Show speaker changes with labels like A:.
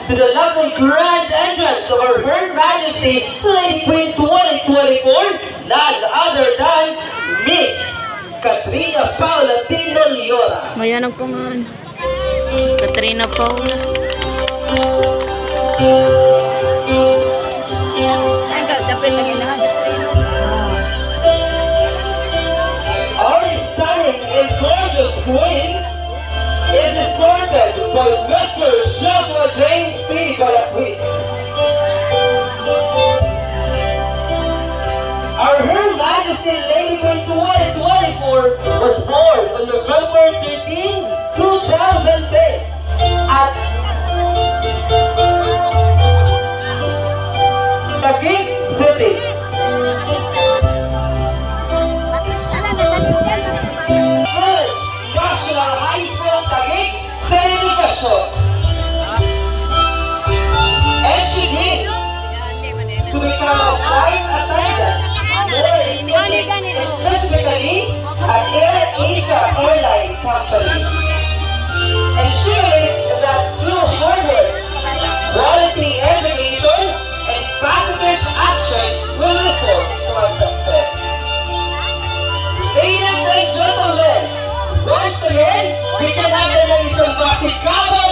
A: to the lovely grand entrance of Her Majesty Lady Queen 2024, none other than Miss Katrina Paula Tino Liora.
B: Mayan ang pangalan. Katrina Paula.
A: Our stunning and gorgeous queen is escorted by Mr. Joshua James P. Balakwit. Our Her Majesty Lady Queen 2024 was born on November 13, 2010 at Taguig City. Village National High School, Taguig City Education. And she dreams to become a flight attendant, specifically at Air Asia Airline Company. And she believes that through hard work, quality education, and positive action will result to our success. Ladies and gentlemen, once again, we can have the isang pasikabang